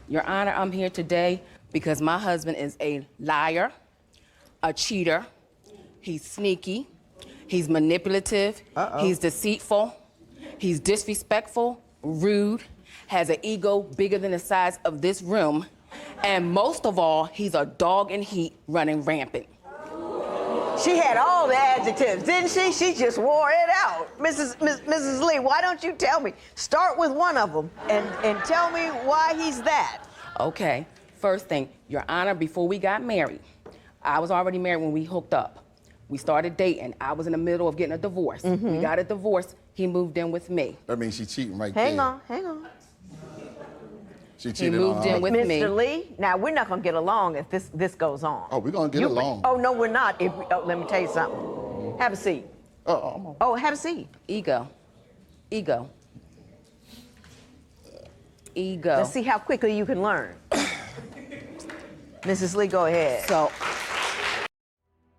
Your Honor, I'm here today because my husband is a liar, a cheater, he's sneaky, he's manipulative, he's deceitful, he's disrespectful, rude, has an ego bigger than the size of this room, and most of all, he's a dog in heat running rampant. She had all the adjectives, didn't she? She just wore it out. Mrs. Lee, why don't you tell me? Start with one of them and tell me why he's that. Okay, first thing, Your Honor, before we got married, I was already married when we hooked up. We started dating. I was in the middle of getting a divorce. We got a divorce. He moved in with me. That means she's cheating right there. Hang on. She He cheated moved on her in with husband. me. Mr. Lee, now we're not gonna get along if this goes on. Oh, we're gonna get along. Oh, no, we're not. Let me tell you something. Have a seat. Oh, have a seat. Ego. Let's see how quickly you can learn. Mrs. Lee, go ahead. So,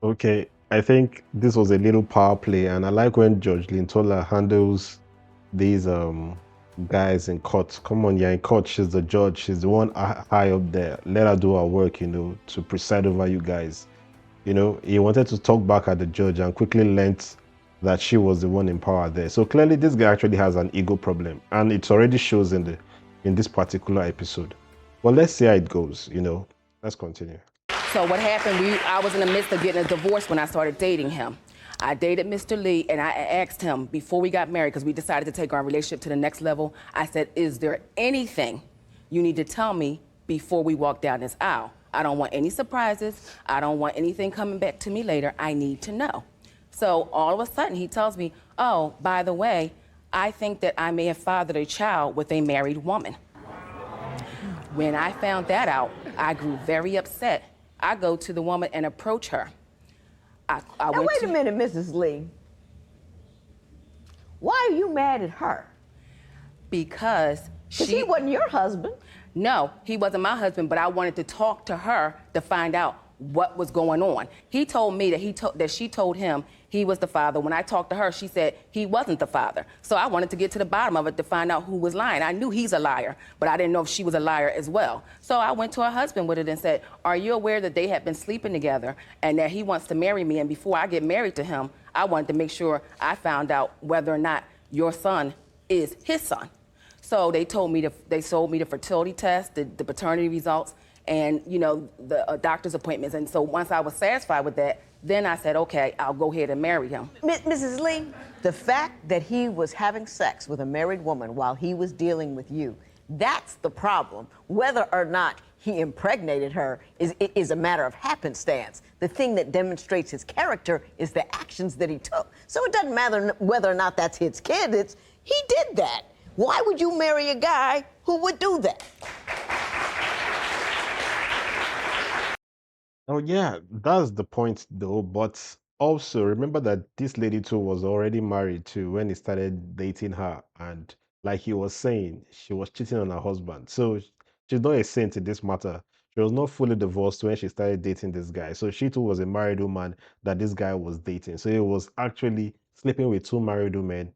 Okay, I think this was a little power play, and I like when Judge Lyn Toler handles these guys in court. Come on, you're in court. She's the judge. She's the one high up there. Let her do her work, to preside over you guys. He wanted to talk back at the judge and quickly learnt that she was the one in power there. So clearly, this guy actually has an ego problem, and it already shows in this particular episode. Well, let's see how it goes. Let's continue. So what happened, I was in the midst of getting a divorce when I started dating him. I dated Mr. Lee, and I asked him before we got married, because we decided to take our relationship to the next level, I said, is there anything you need to tell me before we walk down this aisle? I don't want any surprises. I don't want anything coming back to me later. I need to know. So all of a sudden, he tells me, oh, by the way, I think that I may have fathered a child with a married woman. When I found that out, I grew very upset. I go to the woman and approach her. Now, wait a minute, Mrs. Lee. Why are you mad at her? Because he wasn't your husband. No, he wasn't my husband, but I wanted to talk to her to find out what was going on. He told me that she told him he was the father. When I talked to her, she said he wasn't the father. So I wanted to get to the bottom of it to find out who was lying. I knew he's a liar, but I didn't know if she was a liar as well. So I went to her husband with it and said, are you aware that they have been sleeping together and that he wants to marry me? And before I get married to him, I wanted to make sure I found out whether or not your son is his son. So they sold me the fertility test, the paternity results, and the doctor's appointments. And so once I was satisfied with that, then I said, okay, I'll go ahead and marry him. Mrs. Lee, the fact that he was having sex with a married woman while he was dealing with you, that's the problem. Whether or not he impregnated her is a matter of happenstance. The thing that demonstrates his character is the actions that he took. So it doesn't matter whether or not that's his kid, he did that. Why would you marry a guy who would do that? Oh yeah, that's the point though. But also remember that this lady too was already married too when he started dating her, and like he was saying, she was cheating on her husband. So she's not a saint in this matter. She was not fully divorced when she started dating this guy. So she too was a married woman that this guy was dating. So he was actually sleeping with two married women,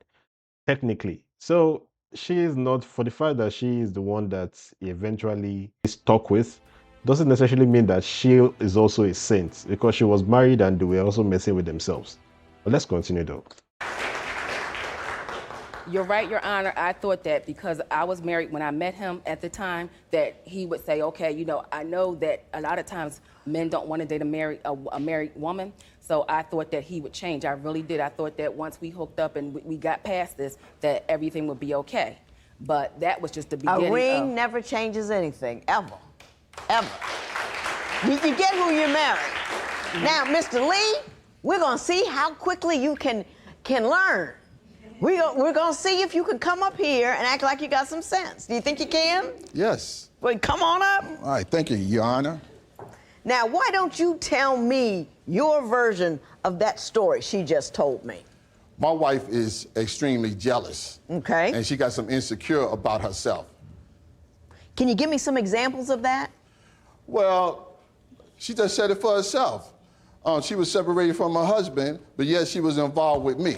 technically. So she is not, for the fact that she is the one that he eventually stuck with, doesn't necessarily mean that she is also a saint, because she was married and they were also messing with themselves. But let's continue though. You're right, Your Honor. I thought that because I was married when I met him at the time, that he would say, okay, I know that a lot of times men don't want to date a married woman. So I thought that he would change. I really did. I thought that once we hooked up and we got past this, that everything would be okay. But that was just the beginning. A ring never changes anything, ever. You get who you're marrying. Now, Mr. Lee, we're going to see how quickly you can learn. We're going to see if you can come up here and act like you got some sense. Do you think you can? Yes. Well, come on up. All right, thank you, Your Honor. Now, why don't you tell me your version of that story she just told me? My wife is extremely jealous. Okay. And she got some insecure about herself. Can you give me some examples of that? Well, she just said it for herself. She was separated from her husband, but yet she was involved with me.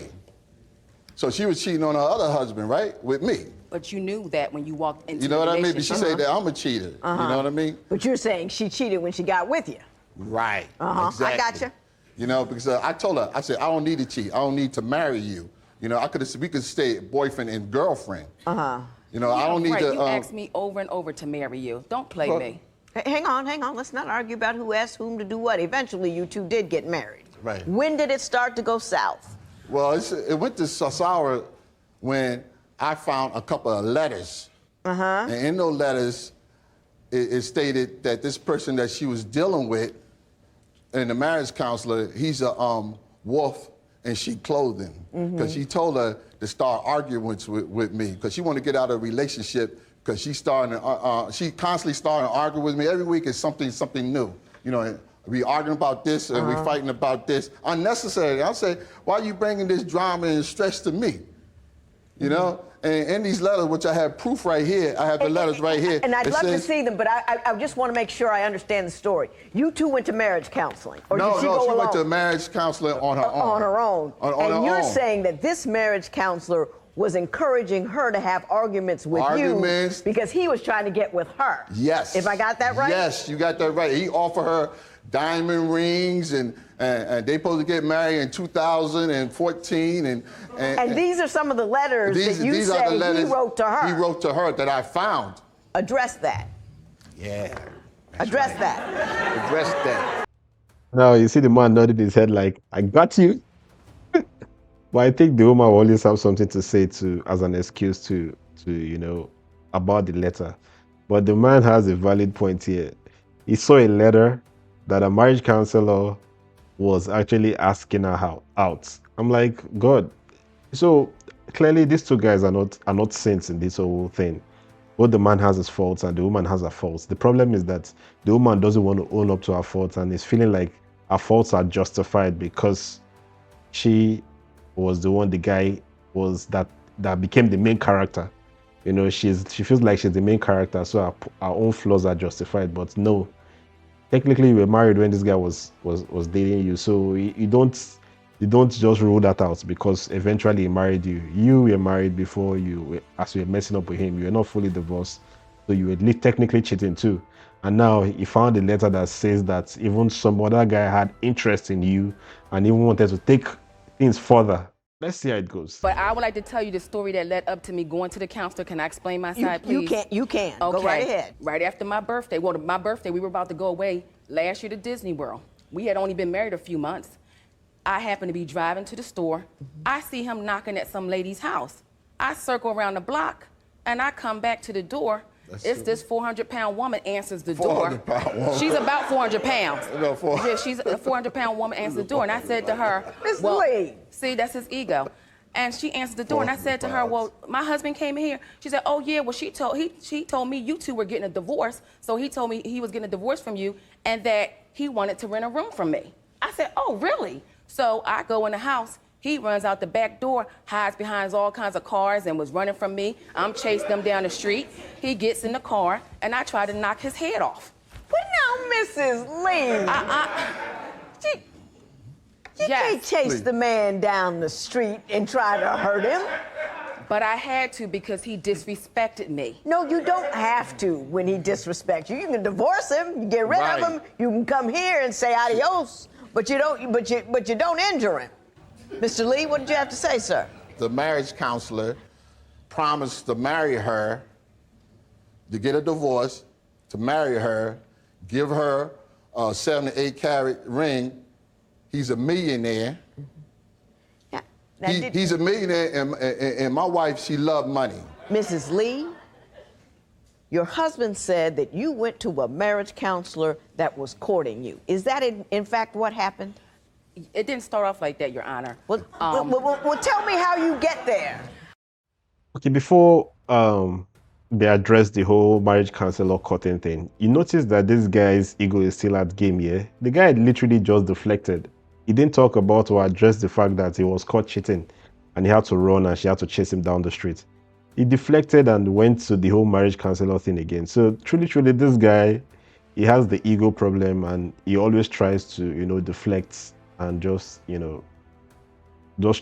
So she was cheating on her other husband, right? With me. But you knew that when you walked into You know the what I mean? But relationship. she said that I'm a cheater. You know what I mean? But you're saying she cheated when she got with you. Right. Exactly. I gotcha. You know, because I told her, I said, I don't need to cheat. I don't need to marry you. You know, we could stay boyfriend and girlfriend. You know, I don't need right. to. You asked me over and over to marry you. Don't play me. Hang on. Let's not argue about who asked whom to do what. Eventually, you two did get married. Right. When did it start to go south? Well, it went to sour when I found a couple of letters. And in those letters, it stated that this person that she was dealing with, and the marriage counselor, he's a wolf in sheep clothing. Because she told her to start arguments with me, because she wanted to get out of a relationship, because she constantly started arguing with me. Every week is something new. You know, we arguing about this and we fighting about this. Unnecessary. I say, why are you bringing this drama and stress to me? You know? And in these letters, which I have proof right here, I have the letters right here. And I'd love to see them, but I just want to make sure I understand the story. You two went to marriage counseling, or did she go alone? She went to a marriage counselor on her own. On her own. On you're her own. saying that this marriage counselor was encouraging her to have arguments with you because he was trying to get with her. Yes. If I got that right? Yes, you got that right. He offered her diamond rings, and they supposed to get married in 2014. And these are some of the letters that you say he wrote to her. He wrote to her that I found. Address that. Yeah. Address that. Address that. Now you see the man nodding his head like, I got you. But I think the woman will always have something to say as an excuse to about the letter. But the man has a valid point here. He saw a letter that a marriage counselor was actually asking her out. I'm like, God. So clearly these two guys are not saints in this whole thing. Both the man has his faults and the woman has her faults. The problem is that the woman doesn't want to own up to her faults and is feeling like her faults are justified because she was the one, the guy was that became the main character. You know, she feels like she's the main character, so her own flaws are justified. But no, technically you were married when this guy was dating you, so you don't just rule that out because eventually he married you. You were married before as you were messing up with him. You were not fully divorced, so you were technically cheating too. And now he found a letter that says that even some other guy had interest in you and even wanted to take things further. Let's see how it goes. But I would like to tell you the story that led up to me going to the counselor. Can I explain my side, please? You can. Okay. Go right ahead. Right after my birthday. Well, my birthday, we were about to go away last year to Disney World. We had only been married a few months. I happened to be driving to the store. I see him knocking at some lady's house. I circle around the block, and I come back to the door. It's this 400-pound woman answers the door. 400-pound woman. She's about 400 pounds. No, Yeah, she's a 400-pound woman answers the door. And I said to her, Miss well, Lee. see, that's his ego. And she answered the door, and I said to her, well, my husband came in here. She said, oh, yeah, well, she told me you two were getting a divorce, so he told me he was getting a divorce from you and that he wanted to rent a room from me. I said, oh, really? So I go in the house. He runs out the back door, hides behind all kinds of cars and was running from me. I'm chasing him down the street. He gets in the car, and I try to knock his head off. But now, Mrs. Lee, you can't chase the man down the street and try to hurt him. But I had to because he disrespected me. No, you don't have to when he disrespects you. You can divorce him, you get rid of him, you can come here and say adios, but you don't injure him. Mr. Lee, what did you have to say, sir? The marriage counselor promised to marry her, to get a divorce, to marry her, give her a 7 to 8 carat ring. He's a millionaire. Yeah. He's a millionaire, and my wife, she loved money. Mrs. Lee, your husband said that you went to a marriage counselor that was courting you. Is that in fact what happened? It didn't start off like that, Your Honor. Well, tell me how you get there. Okay, before they address the whole marriage counselor courting thing, you notice that this guy's ego is still at game here. The guy literally just deflected. He didn't talk about or address the fact that he was caught cheating and he had to run and she had to chase him down the street. He deflected and went to the whole marriage counselor thing again. So truly, this guy, he has the ego problem and he always tries to, deflect and just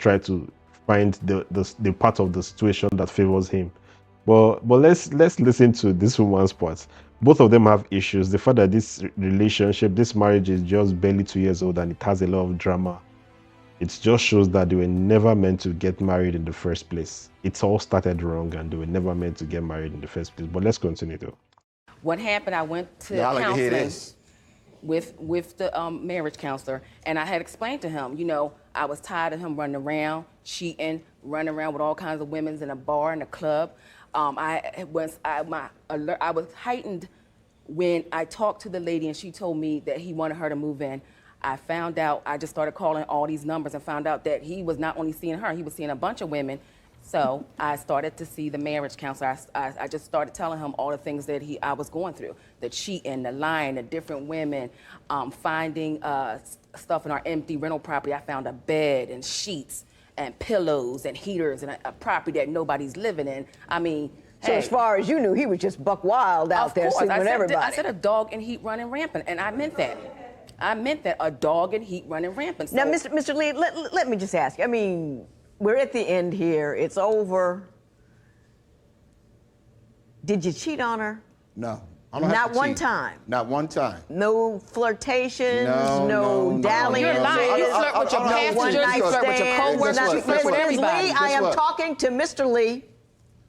try to find the part of the situation that favors him. But let's listen to this woman's part. Both of them have issues. The fact that this relationship, this marriage is just barely 2 years old and it has a lot of drama. It just shows that they were never meant to get married in the first place. It's all started wrong and they were never meant to get married in the first place. But let's continue though. What happened, I went to Yeah, I like to hear counseling this. with the marriage counselor, and I had explained to him, you know, I was tired of him running around, cheating, running around with all kinds of women in a bar and a club. I was heightened when I talked to the lady and she told me that he wanted her to move in. I found out, I just started calling all these numbers and found out that he was not only seeing her, he was seeing a bunch of women. So I started to see the marriage counselor. I just started telling him all the things that I was going through, the cheating, the lying, the different women, finding stuff in our empty rental property. I found a bed and sheets and pillows and heaters and a property that nobody's living in. I mean, So as far as you knew, he was just buck wild out there sleeping with everybody. I said a dog in heat running rampant, and I meant that. I meant that, a dog in heat running rampant. So, Now, Mr. Lee, let me just ask you. I mean, we're at the end here. It's over. Did you cheat on her? No. I don't have Not to one cheat. time? Not one time. No flirtations, No. dallying. You're lying. You flirt with your passengers, you flirt with your coworkers, you flirt with everybody. Lee, I am Guess what? talking to Mr. Lee.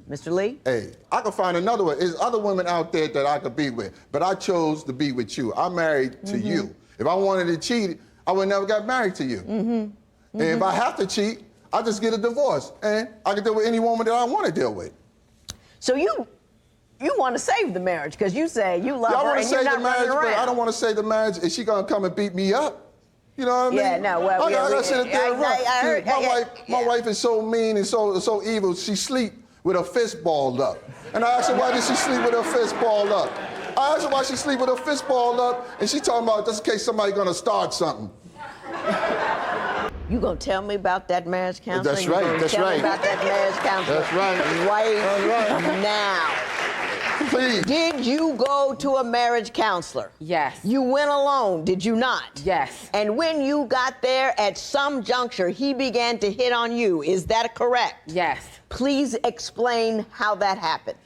Mr. Lee? Hey, I could find another one. There's other women out there that I could be with, but I chose to be with you. I'm married to you. If I wanted to cheat, I would never got married to you. And if I have to cheat, I just get a divorce, and I can deal with any woman that I want to deal with. So you want to save the marriage because you say you love Y'all her want to and you're save not the marriage, running but around. I don't want to save the marriage. Is she gonna come and beat me up? You know what I mean? Yeah, no, well, I gotta sit there and run. I heard, My wife is so mean and so evil. She sleep with her fist balled up. And I asked her, why did she sleep with her fist balled up? I asked her why she sleep with her fist balled up, and she talking about just in case somebody gonna start something. You gonna tell me about that marriage counselor? That's You right, gonna that's tell me right. about that marriage counselor? That's right. Right now. Please. Did you go to a marriage counselor? Yes. You went alone, did you not? Yes. And when you got there, at some juncture, he began to hit on you. Is that correct? Yes. Please explain how that happened.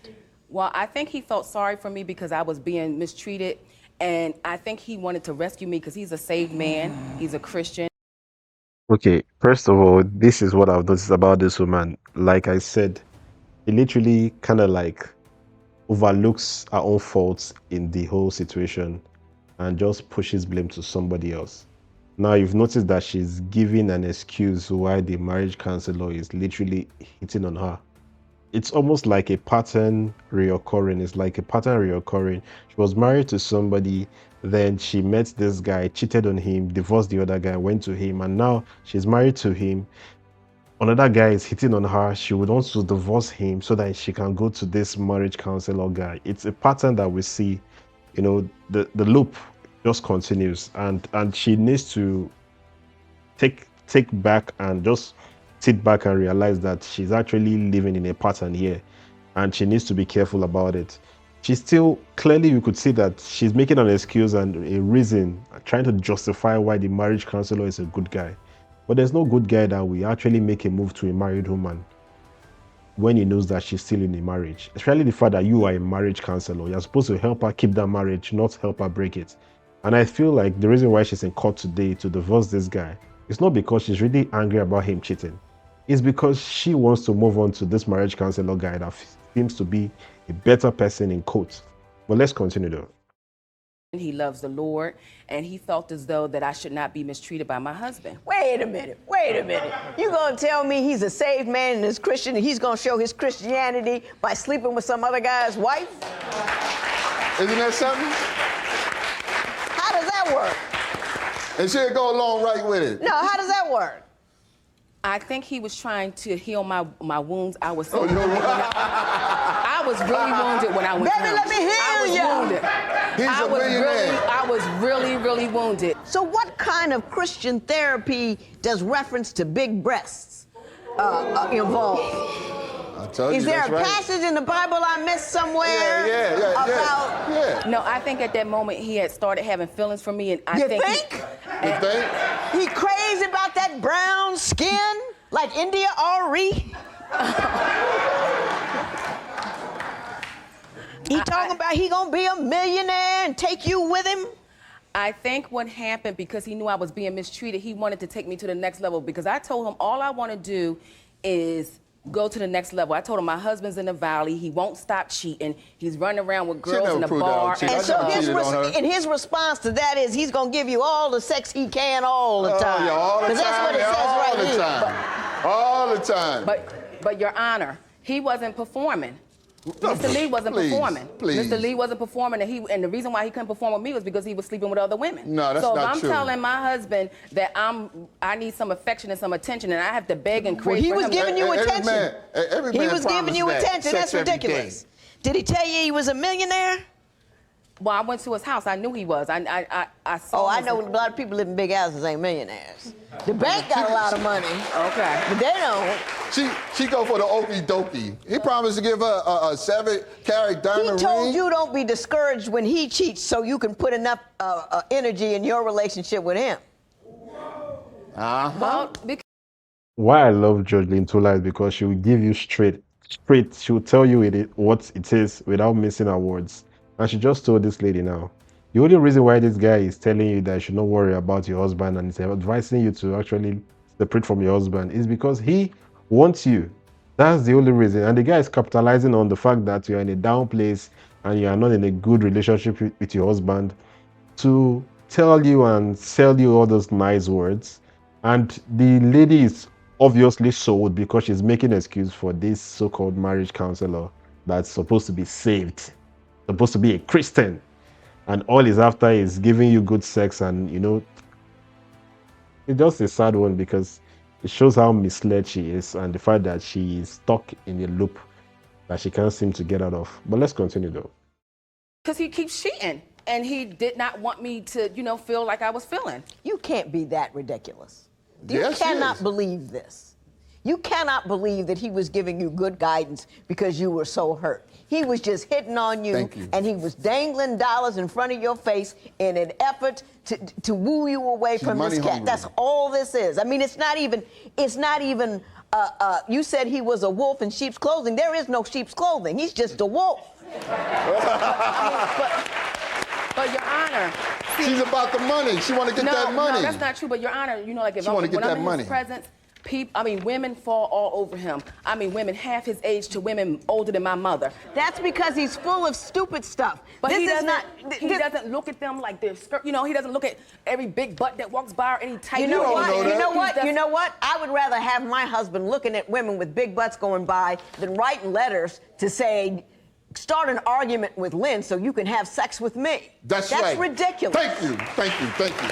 Well, I think he felt sorry for me because I was being mistreated, and I think he wanted to rescue me because he's a saved man. He's a Christian. Okay, first of all, this is what I've noticed about this woman. Like I said, he literally kind of like overlooks her own faults in the whole situation and just pushes blame to somebody else. Now, you've noticed that she's giving an excuse why the marriage counselor is literally hitting on her. It's almost like a pattern reoccurring. It's like a pattern reoccurring. She was married to somebody, then she met this guy, cheated on him, divorced the other guy, went to him, and now she's married to him. Another guy is hitting on her. She would want to divorce him so that she can go to this marriage counselor guy. It's a pattern that we see. You know, the loop just continues, and she needs to take back and just sit back and realize that she's actually living in a pattern here, and she needs to be careful about it. She's still, clearly you could see that she's making an excuse and a reason, trying to justify why the marriage counselor is a good guy. But there's no good guy that will actually make a move to a married woman when he knows that she's still in a marriage. Especially the fact that you are a marriage counselor. You're supposed to help her keep that marriage, not help her break it. And I feel like the reason why she's in court today to divorce this guy is not because she's really angry about him cheating. It's because she wants to move on to this marriage counselor guy that seems to be a better person in quotes. But let's continue though. He loves the Lord, and he felt as though that I should not be mistreated by my husband. Wait a minute. You gonna tell me he's a saved man and is Christian and he's gonna show his Christianity by sleeping with some other guy's wife? Isn't that something? How does that work? And she'll go along right with it. No, how does that work? I think he was trying to heal my wounds. I was so Oh, you know what? I was really wounded when I went Baby, home. let me hear I was ya. wounded. He's a millionaire. I was really wounded. So what kind of Christian therapy does reference to big breasts involve? I told you, Is there that's a right. passage in the Bible I missed somewhere about... Yeah. No, I think at that moment he had started having feelings for me, and I You think. think? You think? He crazy about that brown skin like India Ari? He talking about he gonna be a millionaire and take you with him? I think what happened, because he knew I was being mistreated, he wanted to take me to the next level, because I told him all I want to do is go to the next level. I told him my husband's in the valley. He won't stop cheating. He's running around with girls in the bar. And so his response to that is he's going to give you all the sex he can all the time. Yeah, all the time. That's what it says right here. All the time. But Your Honor, he wasn't performing. Mr. Lee wasn't performing. Please. Mr. Lee wasn't performing, and the reason why he couldn't perform with me was because he was sleeping with other women. No, that's not true. So if I'm telling my husband that I need some affection and some attention, and I have to beg and crave he for was him. giving you attention. Every man he was giving you attention. That's ridiculous. Did he tell you he was a millionaire? Well, I went to his house. I knew he was. I saw. Oh, I know a lot of people live in big houses ain't millionaires. The bank got a lot of money. Okay. But they don't. She go for the okey dokey. He promised to give her a 7-carat diamond ring. He told you don't be discouraged when he cheats, so you can put enough energy in your relationship with him. Well, Why I love Judge Lyn Toler is because she will give you straight. She will tell you what it is without missing her words. And she just told this lady now. The only reason why this guy is telling you that you should not worry about your husband and is advising you to actually separate from your husband is because he wants you. That's the only reason. And the guy is capitalizing on the fact that you're in a down place and you are not in a good relationship with your husband to tell you and sell you all those nice words. And the lady is obviously sold because she's making an excuse for this so-called marriage counselor that's supposed to be saved, supposed to be a Christian, and all he's after is giving you good sex. And it's just a sad one because it shows how misled she is and the fact that she is stuck in a loop that she can't seem to get out of. But let's continue though. because he keeps cheating, and he did not want me to, feel like I was feeling. You can't be that ridiculous. You Yes, he cannot is. believe this. You cannot believe that he was giving you good guidance because you were so hurt. He was just hitting on you, Thank you. and he was dangling dollars in front of your face in an effort to woo you away from money this cat. hungry. That's all this is. I mean, it's not even, you said he was a wolf in sheep's clothing. There is no sheep's clothing. He's just a wolf. But Your Honor, She's about the money. She want to get that money. No, that's not true. But Your Honor, like if She wanna get when that I'm in money. his presence, women fall all over him. Women half his age to women older than my mother. That's because he's full of stupid stuff. But this he is doesn't. not. He doesn't look at them like they're skirt. He doesn't look at every big butt that walks by or any tight. You know don't what? know that. You know what? He's You know what? I would rather have my husband looking at women with big butts going by than writing letters to say, start an argument with Lynn so you can have sex with me. That's right. That's ridiculous. Thank you.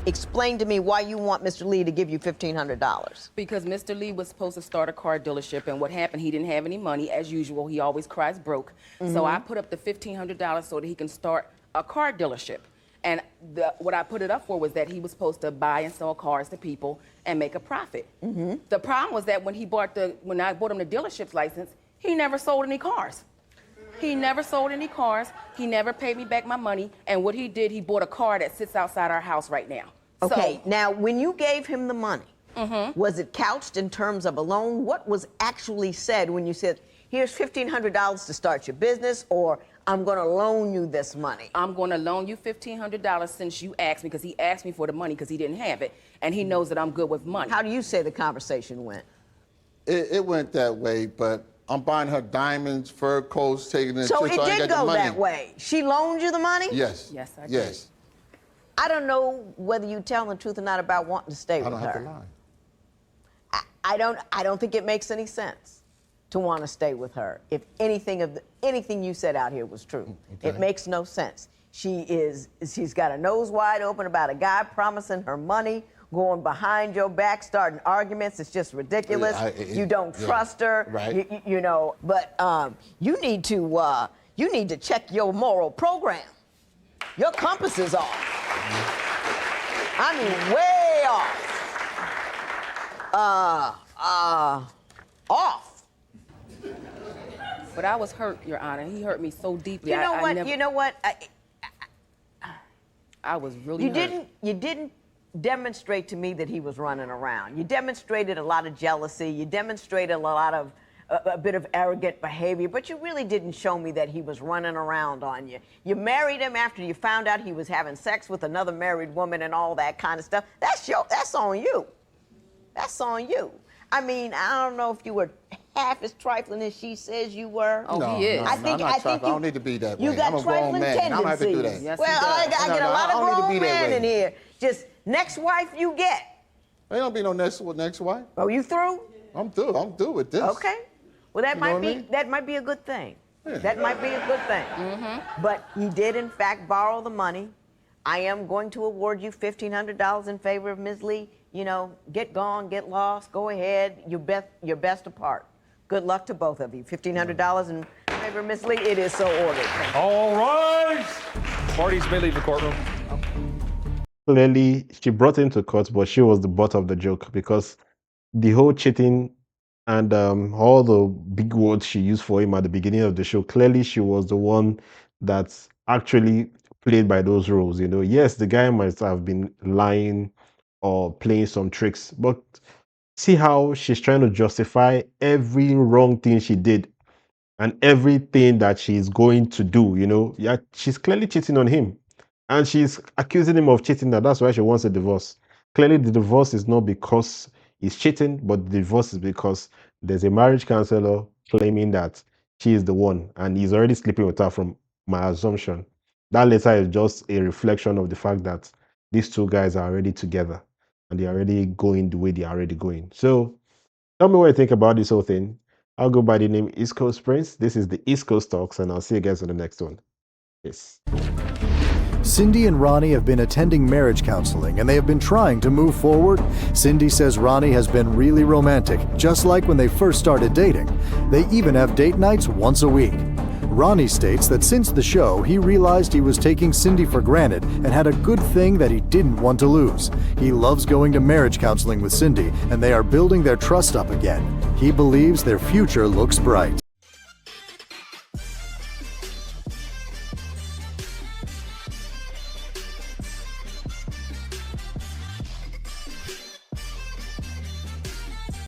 Explain to me why you want Mr. Lee to give you $1,500. Because Mr. Lee was supposed to start a car dealership, and what happened, he didn't have any money. As usual, he always cries broke. So I put up the $1,500 so that he can start a car dealership. And what I put it up for was that he was supposed to buy and sell cars to people and make a profit. The problem was that when I bought him the dealership's license, he never sold any cars. He never sold any cars. He never paid me back my money. And what he did, he bought a car that sits outside our house right now. Okay, So, now when you gave him the money, was it couched in terms of a loan? What was actually said when you said, here's $1,500 to start your business, or I'm going to loan you this money? I'm going to loan you $1,500 since you asked me, because he asked me for the money because he didn't have it. And he knows that I'm good with money. How do you say the conversation went? It went that way, but I'm buying her diamonds, fur coats, taking it. So trips, it I ain't did got the go money. that way. She loaned you the money? Yes. Yes, I did. Yes. I don't know whether you tell the truth or not about wanting to stay I with don't have to her. lie. I don't think it makes any sense to want to stay with her if anything you said out here was true. Okay. It makes no sense. She's got a nose wide open about a guy promising her money, going behind your back, starting arguments. It's just ridiculous. You don't trust her. Right. But you need to check your moral program. Your compass is off. I mean, way off. But I was hurt, Your Honor. He hurt me so deeply. You know what? I was really hurt. You didn't demonstrate to me that he was running around. You demonstrated a lot of jealousy. You demonstrated a lot of a bit of arrogant behavior, but you really didn't show me that he was running around on you. You married him after you found out he was having sex with another married woman and all that kind of stuff. That's on you. That's on you. I mean, I don't know if you were half as trifling as she says you were. Oh, he is. No, I'm not trifling. I don't need to be that way. You got I'm a grown trifling man. tendencies. I don't have to do that. Yes, Well, I he does. get a lot I of don't need to grown be that men way. in here. Just next wife you get. There don't be no next wife. Oh, you through? I'm through. I'm through with this. Okay. Well, that You know might what I be mean? that might be a good thing. Yeah. That might be a good thing. But he did, in fact, borrow the money. I am going to award you $1,500 in favor of Ms. Lee. You know, get gone, get lost, go ahead. You're best apart. Good luck to both of you. $1,500 in favor of Ms. Lee. It is so ordered. All right. Parties may leave the courtroom. Clearly, she brought him to court, but she was the butt of the joke because the whole cheating and all the big words she used for him at the beginning of the show, clearly she was the one that actually played by those rules. You know, yes, the guy might have been lying or playing some tricks, but see how she's trying to justify every wrong thing she did and everything that she's going to do. You know, yeah, she's clearly cheating on him. And she's accusing him of cheating. That's why she wants a divorce. Clearly, the divorce is not because he's cheating, but the divorce is because there's a marriage counselor claiming that she is the one, and he's already sleeping with her from my assumption. That letter is just a reflection of the fact that these two guys are already together, and they're already going the way they're already going. So, tell me what you think about this whole thing. I'll go by the name East Coast Prince. This is the East Coast Talks, and I'll see you guys on the next one. Peace. Cindy and Ronnie have been attending marriage counseling and they have been trying to move forward. Cindy says Ronnie has been really romantic, just like when they first started dating. They even have date nights once a week. Ronnie states that since the show, he realized he was taking Cindy for granted and had a good thing that he didn't want to lose. He loves going to marriage counseling with Cindy and they are building their trust up again. He believes their future looks bright.